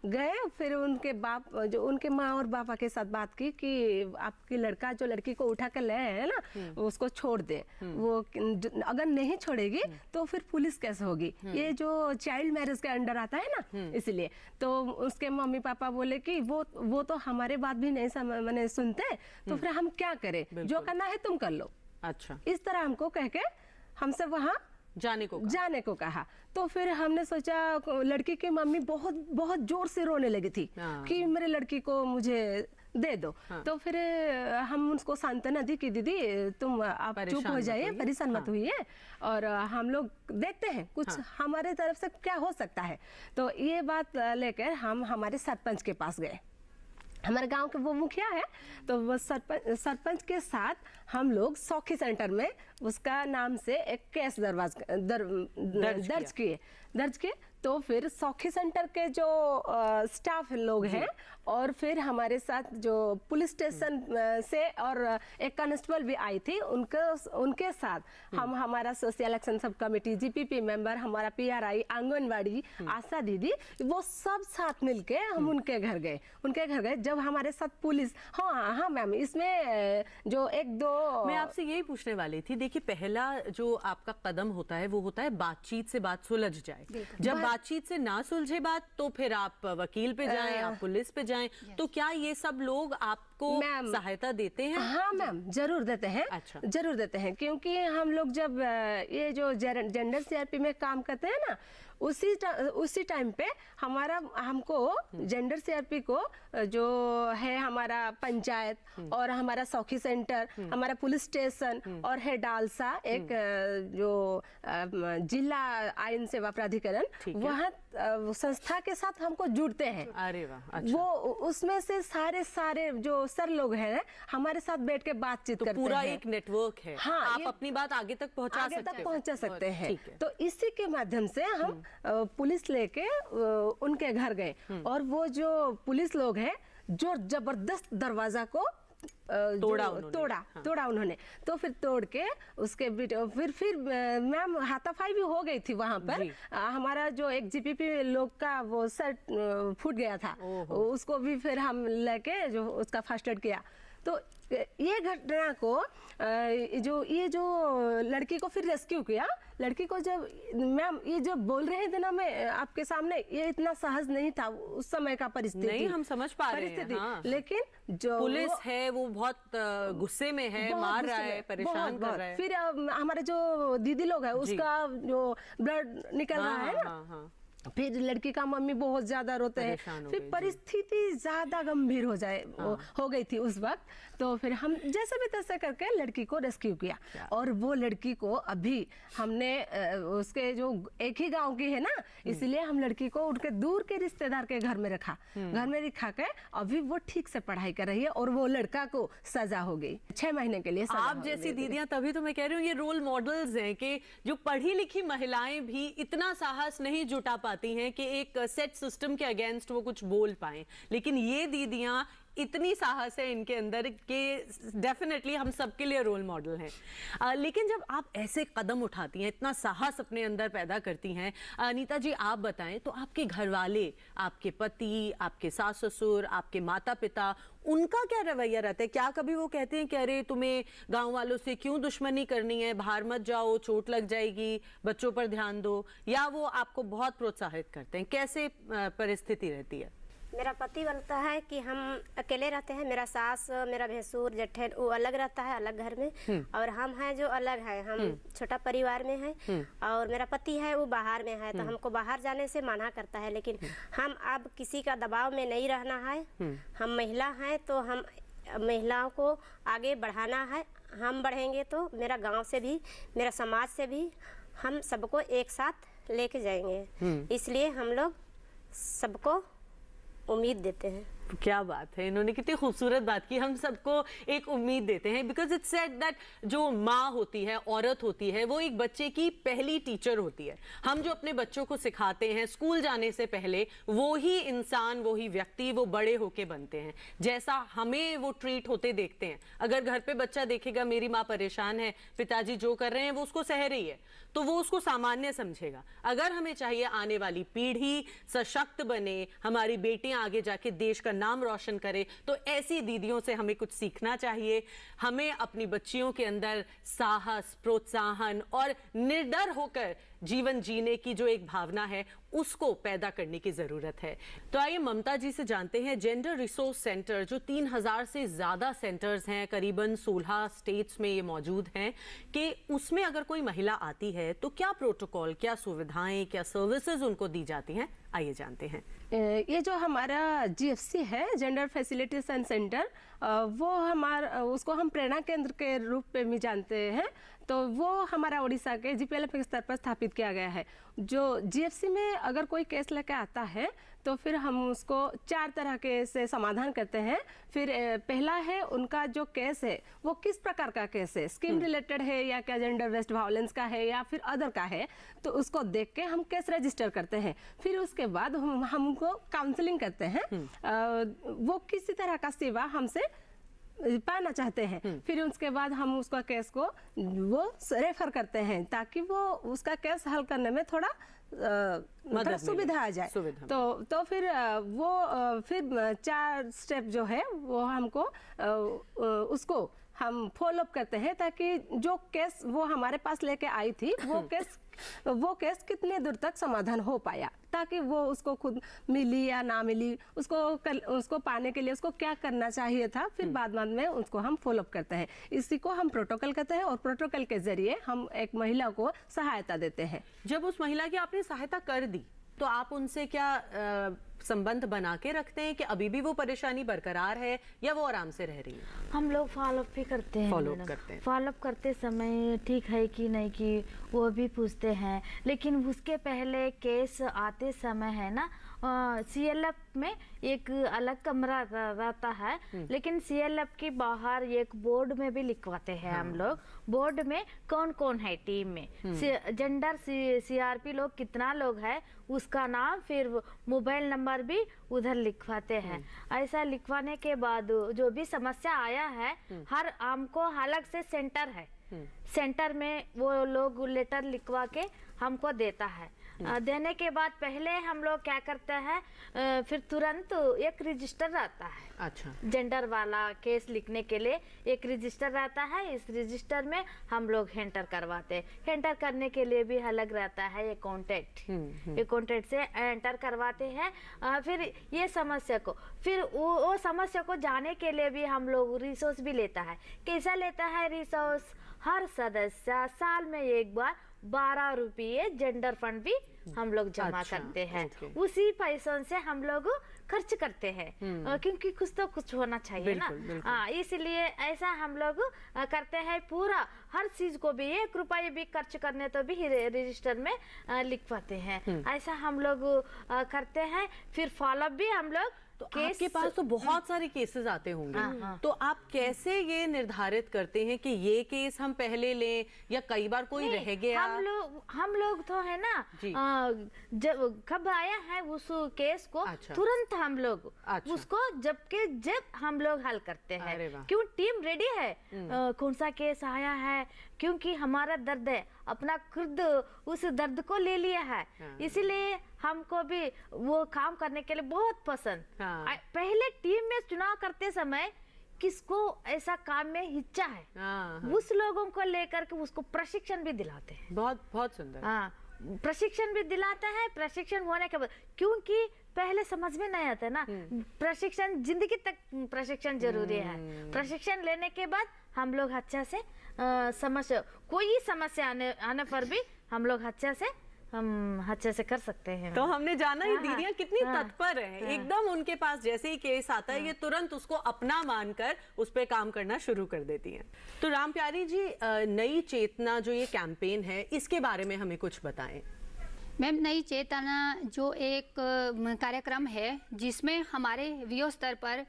S7: गए फिर उनके माँ और पापा के साथ बात की कि आपकी लड़का जो लड़की को उठा कर ले है ना उसको छोड़ दे, वो अगर नहीं छोड़ेगी तो फिर पुलिस केस होगी, ये जो चाइल्ड मैरिज के अंडर आता है ना, इसलिए। तो उसके मम्मी पापा बोले कि वो तो हमारे बात भी नहीं मैंने सुनते, तो फिर हम क्या करें, जो करना है तुम कर लो। अच्छा, इस तरह हमको कह के हमसे वहाँ जाने को कहा। तो फिर हमने सोचा, लड़की की मम्मी बहुत जोर से रोने लगी थी कि मेरे लड़की को मुझे दे दो। तो फिर हम उसको सांत्वना दी कि दीदी आप चुप हो जाइए, परेशान मत होइए, और हम लोग देखते हैं कुछ हमारे तरफ से क्या हो सकता है। तो ये बात लेकर हम हमारे सरपंच के पास गए। हमारे गांव के वो मुखिया है, तो वो सरपंच के साथ हम लोग सौखी सेंटर में उसका नाम से एक केस दर्ज किए। तो फिर सौखी सेंटर के जो स्टाफ लोग हैं और फिर हमारे साथ जो पुलिस स्टेशन से और एक कांस्टेबल भी आई थी, उनके साथ हम हमारा social action sub committee, GPP member, हमारा PRI, आंगनवाड़ी, आशा दीदी, वो सब साथ मिलके हम उनके घर गए। जब हमारे साथ पुलिस, हाँ मैम, इसमें जो 1-2
S2: मैं आपसे यही पूछने वाली थी। देखिए, पहला जो आपका कदम होता है वो होता है बातचीत से बात सुलझ जाए। जब बातचीत से ना सुलझे बात तो फिर आप वकील पे जाएं, आप पुलिस पे जाएं। तो क्या ये सब लोग आपको सहायता देते हैं? हाँ मैम, जरूर देते हैं। अच्छा, जरूर देते हैं, क्योंकि हम लोग जब ये जो जेंडर CRP में काम करते हैं ना, उसी टाइम पे हमको जेंडर CRP को जो है हमारा पंचायत और हमारा सौखी सेंटर, हमारा पुलिस स्टेशन और है डालसा, एक जो जिला आयन सेवा प्राधिकरण, वहाँ संस्था के साथ हमको जुड़ते हैं। अरे वाह, अच्छा। वो उसमें से सारे जो सर लोग हैं हमारे साथ बैठ के बातचीत करते हैं। पूरा एक नेटवर्क है। हाँ, आप अपनी बात आगे तक पहुंचा सकते हैं। तो इसी के माध्यम से हम पुलिस लेके उनके घर गए, और वो जो पुलिस लोग हैं जो जबरदस्त दरवाजा को तोड़ा उन्होंने। तो फिर तोड़ के उसके फिर मैम हाथापाई भी हो गई थी वहां पर। हमारा जो एक जीपीपी लोग का वो शर्ट फूट गया था, उसको भी फिर हम लेके जो उसका फर्स्ट एड किया। तो ये घटना को ये जो लड़की को फिर रेस्क्यू किया। लड़की को जब मैम ये जब बोल रहे थे ना, मैं आपके सामने, ये इतना सहज नहीं था उस समय का परिस्थिति। नहीं, हम समझ पा रहे हैं। हाँ। लेकिन जो पुलिस है वो बहुत गुस्से में है, मार रहा है, परेशान कर रहा है। फिर हमारे जो दीदी लोग है उसका जो ब्लड निकल रहा है ना, फिर लड़की का मम्मी बहुत ज्यादा रोते हैं। फिर परिस्थिति ज्यादा गंभीर हो गई थी उस वक्त। तो फिर हम जैसे भी तैसे करके लड़की को रेस्क्यू किया, और वो लड़की को अभी हमने उसके जो एक ही गांव की है ना, इसलिए हम लड़की को उनके दूर के रिश्तेदार के घर में रखा के अभी वो ठीक से पढ़ाई कर रही है, और वो लड़का को सजा हो गई 6 महीने के लिए। आप जैसी दीदियां, तभी तो मैं कह रही हूँ ये रोल मॉडल्स हैं कि जो पढ़ी लिखी महिलाएं भी इतना साहस नहीं जुटा पाती हैं कि एक सेट सिस्टम के अगेंस्ट वो कुछ बोल पाए, लेकिन ये दीदियां इतनी साहस है इनके अंदर कि डेफिनेटली हम सबके लिए रोल मॉडल हैं। लेकिन जब आप ऐसे कदम उठाती हैं, इतना साहस अपने अंदर पैदा करती हैं, अनीता जी आप बताएं, तो आपके घर वाले, आपके पति, आपके सास ससुर, आपके माता पिता, उनका क्या रवैया रहता है? क्या कभी वो कहते हैं कि अरे तुम्हें गांव वालों से क्यों दुश्मनी करनी है, बाहर मत जाओ, चोट लग जाएगी, बच्चों पर ध्यान दो, या वो आपको बहुत प्रोत्साहित करते हैं? कैसे परिस्थिति रहती है?
S6: मेरा पति बोलता है कि हम अकेले रहते हैं, मेरा सास मेरा भैंसुर जेठेन वो अलग रहता है, अलग घर में, और हम हैं जो अलग है, हम छोटा परिवार में हैं, और मेरा पति है वो बाहर में है, तो हमको बाहर जाने से मना करता है, लेकिन हम अब किसी का दबाव में नहीं रहना है। हम महिला हैं तो हम महिलाओं को आगे बढ़ाना है, हम बढ़ेंगे तो मेरा गांव से भी, मेरा समाज से भी हम सबको एक साथ लेके जाएंगे, इसलिए हम लोग सबको उम्मीद देते हैं।
S2: क्या बात है, इन्होंने कितनी खूबसूरत बात की। हम सबको एक उम्मीद देते हैं, बिकॉज इट्स सेड दैट जो माँ होती है, औरत होती है, वो एक बच्चे की पहली टीचर होती है। हम जो अपने बच्चों को सिखाते हैं स्कूल जाने से पहले, वो ही इंसान, वो ही व्यक्ति, वो बड़े होके बनते हैं, जैसा हमें वो ट्रीट होते देखते हैं। अगर घर पे बच्चा देखेगा मेरी माँ परेशान है, पिताजी जो कर रहे हैं वो उसको सह रही है, तो वो उसको सामान्य समझेगा। अगर हमें चाहिए आने वाली पीढ़ी सशक्त बने, हमारी बेटियां आगे जाके देश का नाम रोशन करे, तो ऐसी दीदियों से हमें कुछ सीखना चाहिए। हमें अपनी बच्चियों के अंदर साहस, प्रोत्साहन और निर्डर होकर जीवन जीने की जो एक भावना है उसको पैदा करने की जरूरत है। तो आइए ममता जी से जानते हैं, जेंडर रिसोर्स सेंटर जो 3000 से ज्यादा सेंटर्स हैं, करीबन 16 स्टेट्स में ये मौजूद हैं, कि उसमें अगर कोई महिला आती है तो क्या प्रोटोकॉल, क्या सुविधाएं, क्या सर्विसेज उनको दी जाती हैं, आइए जानते हैं।
S7: ये जो हमारा GFC है, जेंडर फैसिलिटेशन सेंटर, वो हमारा, उसको हम प्रेरणा केंद्र के रूप में भी जानते हैं, तो वो हमारा उड़ीसा के GPLF के स्तर पर स्थापित किया गया है। जो GFC में अगर कोई केस लेकर आता है तो फिर हम उसको 4 तरह के से समाधान करते हैं। फिर पहला है उनका जो केस है वो किस प्रकार का केस है, स्कीम रिलेटेड है या क्या जेंडर बेस्ड वायलेंस का है या फिर अदर का है, तो उसको देख के हम केस रजिस्टर करते हैं। फिर उसके बाद हम उनको काउंसलिंग करते हैं, वो किसी तरह का सेवा हमसे पाना चाहते हैं। फिर उसके बाद हम उसका केस को वो रेफर करते हैं ताकि वो उसका केस हल करने में थोड़ा सुविधा आ जाए। तो फिर वो फिर 4 स्टेप जो है वो हमको उसको हम फॉलो अप करते हैं, ताकि जो केस वो हमारे पास लेके आई थी वो केस कितने दूर तक समाधान हो पाया, ताकि वो उसको खुद मिली या ना मिली, उसको पाने के लिए उसको क्या करना चाहिए था, फिर बाद में उसको हम फॉलो अप करते हैं। इसी को हम प्रोटोकॉल कहते हैं, और प्रोटोकॉल के जरिए हम एक महिला को सहायता देते हैं।
S2: जब उस महिला की आपने सहायता कर दी तो आप उनसे क्या संबंध बना के रखते हैं कि अभी भी वो परेशानी बरकरार है या वो आराम से रह रही है?
S3: हम लोग फॉलोअप भी करते हैं। फॉलोअप करते समय ठीक है कि नहीं कि वो भी पूछते हैं, लेकिन उसके पहले केस आते समय है ना, CLF में एक अलग कमरा रहता है, लेकिन CLF के बाहर एक बोर्ड में भी लिखवाते हैं हम लोग। बोर्ड में कौन कौन है टीम में, जेंडर CRP लोग कितना लोग है, उसका नाम, फिर मोबाइल नंबर भी उधर लिखवाते हैं। ऐसा लिखवाने के बाद जो भी समस्या आया है, हर हमको अलग से सेंटर है, सेंटर में वो लोग लेटर लिखवा के हमको देता है। देने के बाद पहले हम लोग क्या करते हैं, फिर तुरंत एक रजिस्टर रहता है।
S2: अच्छा।
S3: जेंडर वाला केस लिखने के लिए एक रजिस्टर रहता है, इस रजिस्टर में हम लोग एंटर करवाते हैं। एंटर करने के लिए भी अलग रहता है अकाउंटेंट से एंटर करवाते हैं। फिर ये समस्या को, फिर वो समस्या को जाने के लिए भी हम लोग रिसोर्स भी लेता है। कैसा लेता है रिसोर्स, हर सदस्य साल में एक बार 12 रुपये जेंडर फंड भी हम लोग जमा करते हैं। उसी पैसों से हम लोग खर्च करते हैं, क्योंकि कुछ तो कुछ होना चाहिए ना। इसलिए ऐसा हम लोग करते हैं। पूरा हर चीज को भी 1 रुपये भी खर्च करने तो भी रजिस्टर में लिखवाते हैं। ऐसा हम लोग करते हैं। फिर फॉलोअप भी हम लोग,
S2: तो आपके पास तो बहुत सारे केसेस आते होंगे, तो आप कैसे ये निर्धारित करते हैं कि ये केस हम पहले लें, या कई बार कोई रह गया?
S3: हम लोग तो है ना, जब कब आया है उस केस को, तुरंत हम लोग उसको जब हम लोग हल करते हैं। क्यों, टीम रेडी है, कौन सा केस आया है, क्योंकि हमारा दर्द है, अपना खुद उस दर्द को ले लिया है, इसीलिए हमको भी वो काम करने के लिए बहुत पसंद। पहले टीम में चुनाव करते समय किसको ऐसा काम में हिच्चा है, उस लोगों को लेकर के उसको प्रशिक्षण भी दिलाते हैं।
S2: बहुत सुंदर।
S3: प्रशिक्षण भी दिलाता है। प्रशिक्षण होने के बाद, क्योंकि पहले समझ में नहीं आता ना। प्रशिक्षण जिंदगी तक प्रशिक्षण जरूरी है। प्रशिक्षण लेने के बाद हम लोग अच्छा से कोई समस्या आने पर भी हम लोग अच्छे से कर सकते हैं।
S2: तो हमने जाना ये दीदियां कितनी तत्पर हैं। एकदम उनके पास जैसे ही केस आता है ये तुरंत उसको अपना मानकर उस पे काम करना शुरू कर देती हैं। तो राम प्यारी जी, नई चेतना जो ये कैंपेन है इसके बारे में हमें कुछ बताएं।
S4: मैम, नई चेतना जो एक कार्यक्रम है जिसमें हमारे वीओ स्तर पर,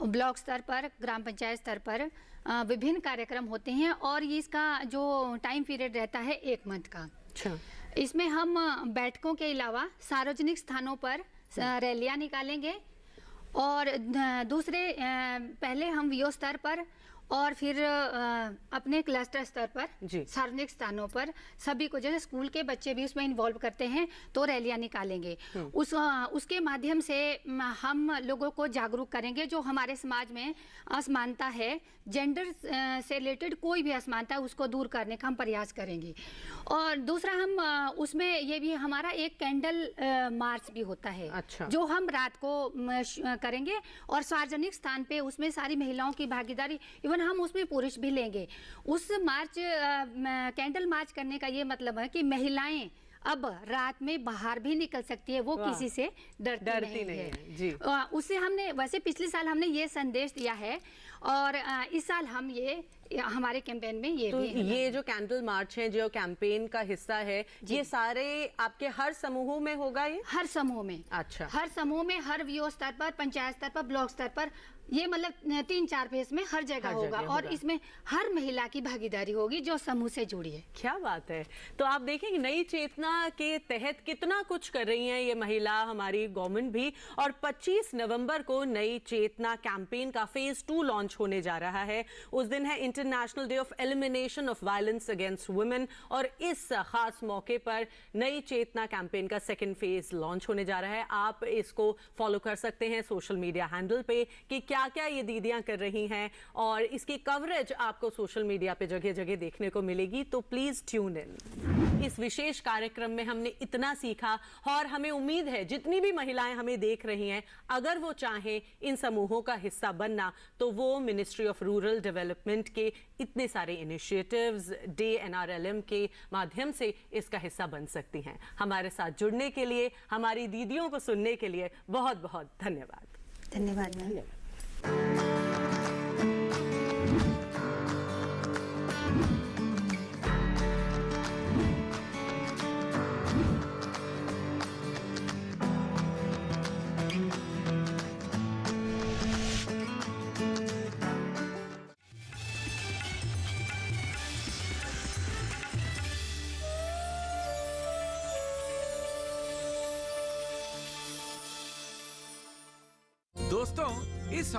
S4: ब्लॉक स्तर पर, ग्राम पंचायत स्तर पर विभिन्न कार्यक्रम होते हैं और इसका जो टाइम पीरियड रहता है 1 मंथ का।
S2: अच्छा।
S4: इसमें हम बैठकों के अलावा सार्वजनिक स्थानों पर रैलियां निकालेंगे और दूसरे पहले हम वीओ स्तर पर और फिर अपने क्लस्टर स्तर पर सार्वजनिक स्थानों पर सभी को, जैसे स्कूल के बच्चे भी उसमें इन्वॉल्व करते हैं, तो रैलियां निकालेंगे। उसके माध्यम से हम लोगों को जागरूक करेंगे जो हमारे समाज में असमानता है, जेंडर से रिलेटेड कोई भी असमानता है उसको दूर करने का हम प्रयास करेंगे। और दूसरा हम उसमें ये भी हमारा एक कैंडल मार्च भी होता है।
S2: अच्छा। जो
S4: जो हम रात को करेंगे और सार्वजनिक स्थान पे उसमें सारी महिलाओं की भागीदारी, इवन हम उसमें पुरुष भी लेंगे। उस मार्च कैंडल मार्च करने का ये मतलब है कि महिलाएं अब रात में बाहर भी निकल सकती है, वो किसी से डरती नहीं है। जी। उससे हमने वैसे पिछले साल हमने ये संदेश दिया है और इस साल हम ये हमारे कैंपेन में ये
S2: तो
S4: भी है।
S2: ये जो कैंडल मार्च है जो कैंपेन का हिस्सा है, ये सारे आपके हर समूहों में होगा? ये
S4: हर समूह में।
S2: अच्छा।
S4: हर समूह में, हर वीओ स्तर पर, पंचायत स्तर पर, ब्लॉक स्तर पर, ये मतलब 3-4 फेज में हर जगह होगा और इसमें हर महिला की भागीदारी होगी जो समूह से जुड़ी है।
S2: क्या बात है। तो आप देखेंगे नई चेतना के तहत कितना कुछ कर रही हैं ये महिला, हमारी गवर्नमेंट भी। और 25 नवंबर को नई चेतना कैंपेन का फेज 2 लॉन्च होने जा रहा है। उस दिन है international day of elimination of violence against women और इस खास मौके पर नई चेतना कैंपेन का 2nd फेज लॉन्च होने जा रहा है। आप इसको फॉलो कर सकते हैं सोशल मीडिया हैंडल पे कि क्या क्या ये दीदियां कर रही हैं और इसकी कवरेज आपको सोशल मीडिया पे जगह जगह देखने को मिलेगी। तो प्लीज ट्यून इन। इस विशेष कार्यक्रम में हमने इतना सीखा और हमें उम्मीद है जितनी भी महिलाएं हमें देख रही हैं, अगर वो चाहें इन समूहों का हिस्सा बनना तो वो मिनिस्ट्री ऑफ रूरल डेवलपमेंट के इतने सारे इनिशिएटिव्स, डे NRLM के माध्यम से इसका हिस्सा बन सकती हैं। हमारे साथ जुड़ने के लिए, हमारी दीदियों को सुनने के लिए बहुत बहुत धन्यवाद।
S4: धन्यवाद।